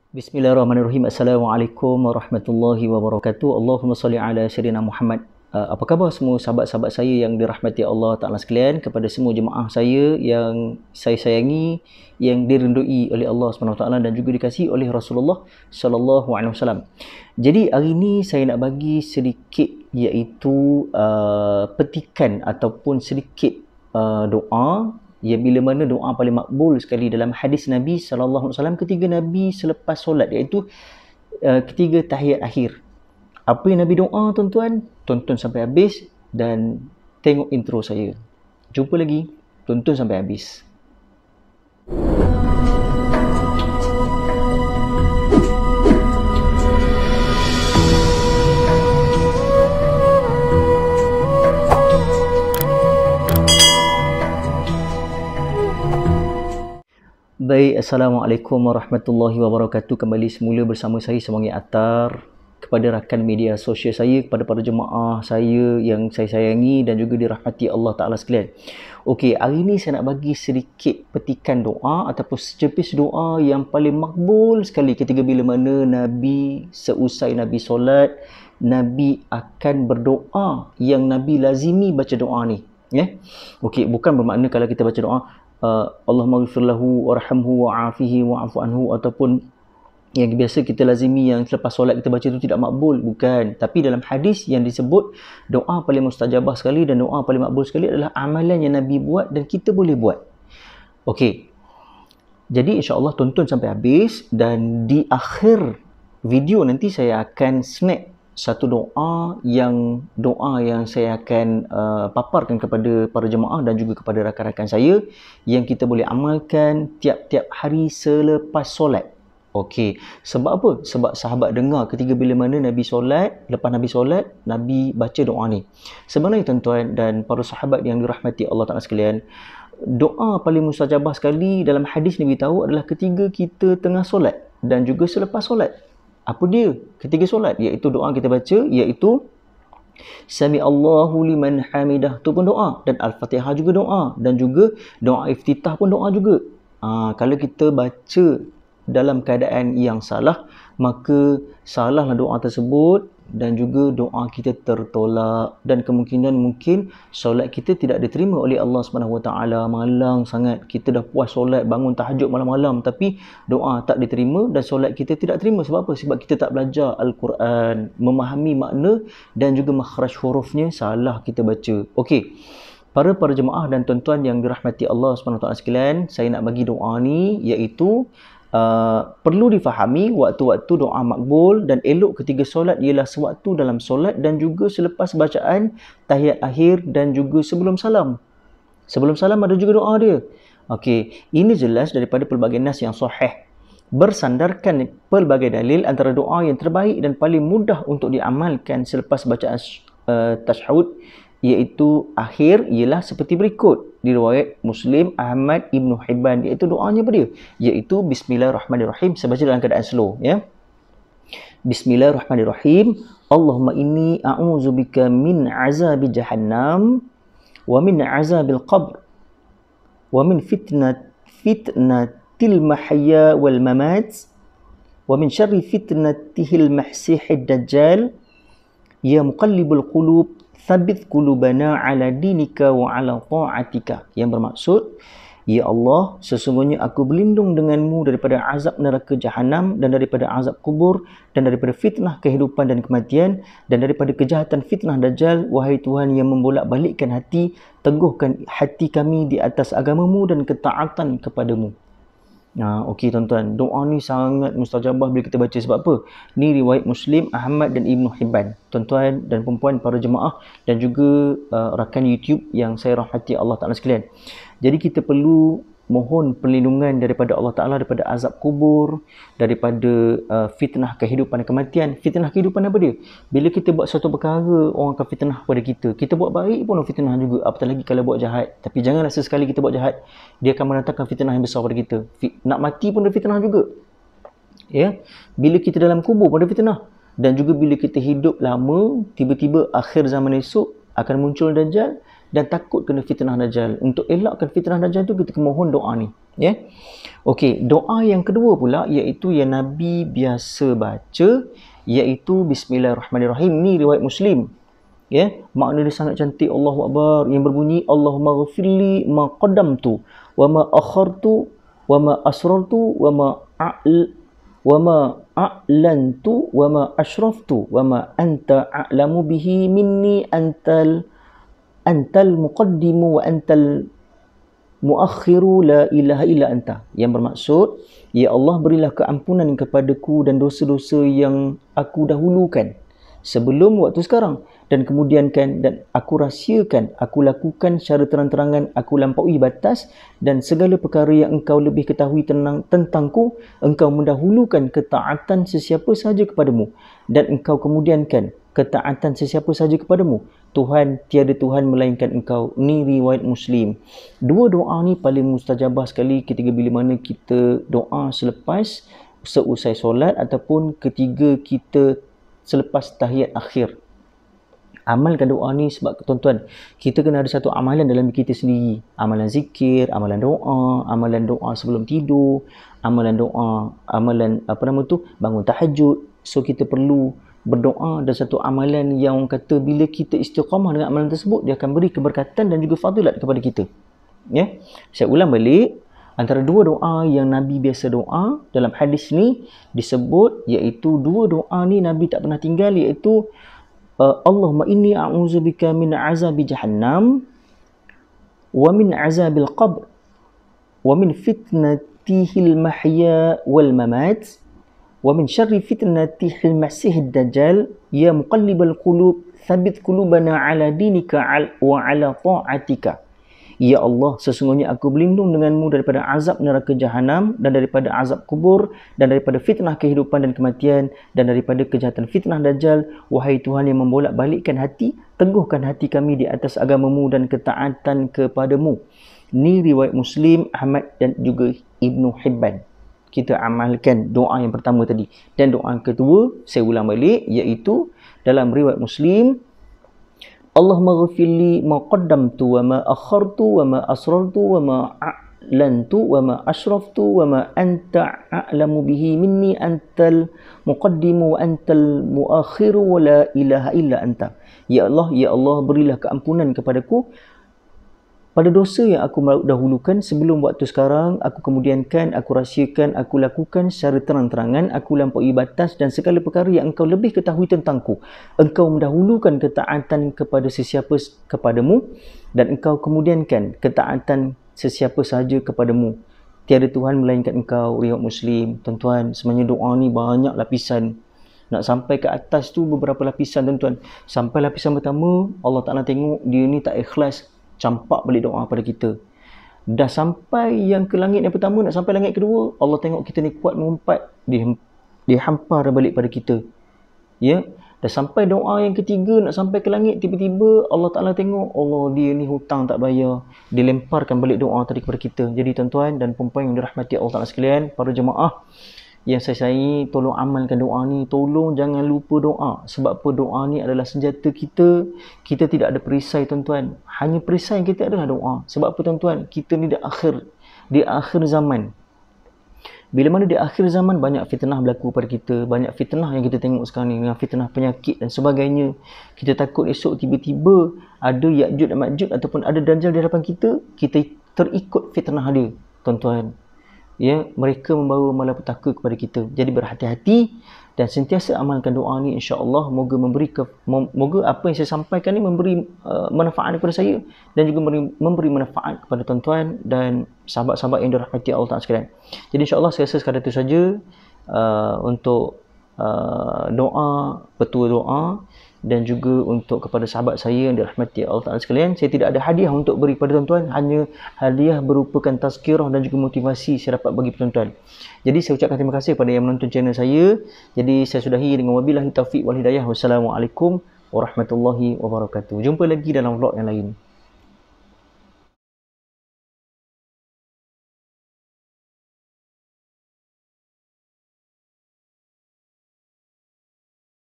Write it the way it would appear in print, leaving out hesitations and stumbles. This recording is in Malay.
Bismillahirrahmanirrahim. Assalamualaikum warahmatullahi wabarakatuh. Allahumma salli ala sayyidina Muhammad. Apa khabar semua sahabat-sahabat saya yang dirahmati Allah Ta'ala sekalian, kepada semua jemaah saya yang saya sayangi, yang dirindui oleh Allah SWT dan juga dikasihi oleh Rasulullah sallallahu alaihi wasallam. Jadi hari ini saya nak bagi sedikit, iaitu petikan ataupun sedikit doa, ya, bila mana doa paling makbul sekali dalam hadis Nabi sallallahu alaihi wasallam ketika Nabi selepas solat, iaitu ketiga tahiyat akhir. Apa yang Nabi doa, tuan-tuan? Tonton sampai habis dan tengok intro saya. Jumpa lagi. Tonton sampai habis. Baik, Assalamualaikum warahmatullahi wabarakatuh. Kembali semula bersama saya, Semangat Attar, kepada rakan media sosial saya, kepada para jemaah saya yang saya sayangi dan juga dirahmati Allah Ta'ala sekalian. Okey, hari ini saya nak bagi sedikit petikan doa ataupun secepis doa yang paling makbul sekali ketika bila mana Nabi, seusai Nabi solat, Nabi akan berdoa yang Nabi lazimi baca doa ni. Okey, bukan bermakna kalau kita baca doa Allahumma ghfir lahu warhamhu wa'afihi wa'afu anhu, ataupun yang biasa kita lazimi yang selepas solat kita baca itu tidak makbul. Bukan. Tapi dalam hadis yang disebut doa paling mustajabah sekali dan doa paling makbul sekali adalah amalan yang Nabi buat dan kita boleh buat. Okey, jadi insyaAllah tonton sampai habis, dan di akhir video nanti saya akan snap satu doa yang saya akan paparkan kepada para jemaah dan juga kepada rakan-rakan saya yang kita boleh amalkan tiap-tiap hari selepas solat. Okey, sebab apa? Sebab sahabat dengar ketika bila mana Nabi solat, lepas Nabi solat, Nabi baca doa ni. Sebenarnya tuan-tuan dan para sahabat yang dirahmati Allah Ta'ala sekalian, doa paling mustajabah sekali dalam hadis Nabi tahu adalah ketika kita tengah solat dan juga selepas solat. Apa dia ketika solat? Iaitu doa kita baca, iaitu Sami Allahu liman hamidah, tu pun doa, dan Al-Fatihah juga doa, dan juga doa iftitah pun doa juga. Kalau kita baca dalam keadaan yang salah, maka salahlah doa tersebut dan juga doa kita tertolak, dan kemungkinan mungkin solat kita tidak diterima oleh Allah SWT. Malang sangat, kita dah puas solat, bangun tahajud malam-malam, tapi doa tak diterima dan solat kita tidak terima. Sebab apa? Sebab kita tak belajar Al-Quran, memahami makna dan juga makhraj hurufnya salah kita baca. Okey, para jemaah dan tuan-tuan yang dirahmati Allah SWT sekalian, saya nak bagi doa ni, iaitu perlu difahami waktu-waktu doa makbul dan elok ketika solat ialah sewaktu dalam solat dan juga selepas bacaan tahiyat akhir dan juga sebelum salam. Sebelum salam ada juga doa dia. Okey, ini jelas daripada pelbagai nas yang sahih, bersandarkan pelbagai dalil. Antara doa yang terbaik dan paling mudah untuk diamalkan selepas bacaan tasyahud iaitu akhir ialah seperti berikut, diriwayat Muslim, Ahmad, Ibnu Hibban, iaitu doanya apa dia? Iaitu Bismillahirrahmanirrahim. Saya baca dalam keadaan slow, ya. Bismillahirrahmanirrahim. Allahumma inni a'udzubika min azabi jahannam wa min azabil qabr wa min fitnatil mahya wal mamat wa min syarri fitnatihil mahsihid dajjal ya muqallibul qulub thabit qulubana ala dinika wa ala ta'atika. Yang bermaksud, ya Allah, sesungguhnya aku berlindung denganmu daripada azab neraka jahanam dan daripada azab kubur dan daripada fitnah kehidupan dan kematian dan daripada kejahatan fitnah dajjal. Wahai Tuhan yang membolak-balikkan hati, teguhkan hati kami di atas agamamu dan ketaatan kepadamu. Okey tuan-tuan, doa ni sangat mustajabah bila kita baca. Sebab apa? Ni riwayat Muslim, Ahmad dan Ibnu Hibban. Tuan-tuan dan perempuan, para jemaah dan juga rakan YouTube yang saya rahmati Allah Ta'ala sekalian. Jadi kita perlu mohon perlindungan daripada Allah Ta'ala, daripada azab kubur, daripada fitnah kehidupan dan kematian. Fitnah kehidupan apa dia? Bila kita buat satu perkara, orang akan fitnah pada kita. Kita buat baik pun orang fitnah juga, apatah lagi kalau buat jahat. Tapi janganlah sesekali kita buat jahat, dia akan mendatangkan fitnah yang besar pada kita. Nak mati pun ada fitnah juga, ya. Bila kita dalam kubur pun ada fitnah, dan juga bila kita hidup lama, tiba-tiba akhir zaman esok akan muncul Dajjal, dan takut kena fitnah Dajjal. Untuk elakkan fitnah Dajjal tu kita mohon doa ni. Ya. Okey, doa yang kedua pula iaitu yang Nabi biasa baca iaitu Bismillahirrahmanirrahim. Ni riwayat Muslim. Ya, makna dia sangat cantik. Allahu Akbar, yang berbunyi Allahumma ghfirli ma qaddamtu wa ma akhartu wa ma asrartu wa ma a'lantu wa ma ashraftu wa ma anta a'lamu bihi minni antal muqaddimu wa antal muakhiru la ilaha illa anta. Yang bermaksud, ya Allah, berilah keampunan kepadaku dan dosa-dosa yang aku dahulukan sebelum waktu sekarang, dan kemudian dan aku rahsiakan, aku lakukan secara terang-terangan, aku lampaui batas, dan segala perkara yang engkau lebih ketahui tentangku, engkau mendahulukan ketaatan sesiapa sahaja kepadamu, dan engkau kemudiankan ketaatan sesiapa sahaja kepadamu. Tuhan, tiada Tuhan melainkan engkau. Ni riwayat Muslim. Dua doa ni paling mustajabah sekali ketika bila mana kita doa selepas seusai solat ataupun ketika kita selepas tahiyat akhir. Amalkan doa ni sebab tuan-tuan, kita kena ada satu amalan dalam diri kita sendiri. Amalan zikir, amalan doa sebelum tidur, amalan bangun tahajud. So kita perlu berdoa, dan satu amalan yang orang kata bila kita istiqamah dengan amalan tersebut, dia akan beri keberkatan dan juga fadilat kepada kita. Ya. Saya ulang balik, antara dua doa yang Nabi biasa doa dalam hadis ni disebut, iaitu dua doa ni Nabi tak pernah tinggal, iaitu Allahumma inni a'udzubika min azabi jahannam wa min azabil qabr wa min fitnatihil mahya wal mamat wa min syarri fitnatihil masihid dajjal ya muqallibal qulub thabbit qulubana ala dinika wa ala ta'atika. Ya Allah, sesungguhnya aku berlindung denganmu daripada azab neraka jahanam, dan daripada azab kubur, dan daripada fitnah kehidupan dan kematian, dan daripada kejahatan fitnah Dajjal. Wahai Tuhan yang membolak-balikkan hati, teguhkan hati kami di atas agamamu dan ketaatan kepadamu. Ni riwayat Muslim, Ahmad dan juga Ibnu Hibban. Kita amalkan doa yang pertama tadi. Dan doa yang kedua, saya ulang balik, iaitu dalam riwayat Muslim, Allahumma ghfirli ma qaddamtu wa ma akhartu wa ma asrartu wa ma a'lantu wa ma ashraftu wa ma anta a'lamu bihi minni antal muqaddimu wa antal muakhiru wa la ilaha illa anta. Ya Allah, berilah keampunan kepadaku pada dosa yang aku dahulukan sebelum waktu sekarang, aku kemudiankan, aku rahsiakan, aku lakukan secara terang-terangan, aku lampaui batas, dan segala perkara yang engkau lebih ketahui tentangku. Engkau mendahulukan ketaatan kepada sesiapa kepadamu, dan engkau kemudiankan ketaatan sesiapa sahaja kepadamu. Tiada Tuhan melainkan engkau. Riwayat Muslim. Tuan-tuan, sebenarnya doa ni banyak lapisan. Nak sampai ke atas tu beberapa lapisan, tuan-tuan. Sampai lapisan pertama, Allah Ta'ala tengok dia ni tak ikhlas, campak balik doa pada kita. Dah sampai yang ke langit yang pertama, nak sampai langit kedua, Allah tengok kita ni kuat mengumpat, dia hampar balik pada kita. Ya, dah sampai doa yang ketiga, nak sampai ke langit, tiba-tiba Allah Ta'ala tengok, Allah, dia ni hutang tak bayar, dia lemparkan balik doa tadi kepada kita. Jadi tuan-tuan dan puan-puan yang dirahmati Allah Ta'ala sekalian, para jemaah yang saya sayangi, tolong amalkan doa ni. Tolong jangan lupa doa. Sebab apa? Doa ni adalah senjata kita. Kita tidak ada perisai, tuan-tuan. Hanya perisai yang kita adalah doa. Sebab apa, tuan-tuan? Kita ni di akhir zaman. Bila mana di akhir zaman, banyak fitnah berlaku pada kita. Banyak fitnah yang kita tengok sekarang ni, dengan fitnah penyakit dan sebagainya. Kita takut esok tiba-tiba ada Ya'juj dan Ma'juj ataupun ada Dajjal di hadapan kita terikut fitnah dia, tuan-tuan. Ya, mereka membawa malapetaka kepada kita. Jadi berhati-hati dan sentiasa amalkan doa ni, insya-Allah. Moga apa yang saya sampaikan ni memberi manfaat kepada saya dan juga memberi manfaat kepada tuan-tuan dan sahabat-sahabat yang dirahmati Allah Ta'ala sekalian. Jadi insya-Allah saya rasa sekadar itu saja untuk doa, petua doa, dan juga untuk kepada sahabat saya yang dirahmati Allah Ta'ala sekalian. Saya tidak ada hadiah untuk beri kepada tuan-tuan, hanya hadiah berupakan tazkirah dan juga motivasi saya dapat bagi tuan-tuan. Jadi saya ucapkan terima kasih kepada yang menonton channel saya. Jadi saya sudahi dengan wabillahi taufiq wal hidayah. Wassalamualaikum warahmatullahi wabarakatuh. Jumpa lagi dalam vlog yang lain.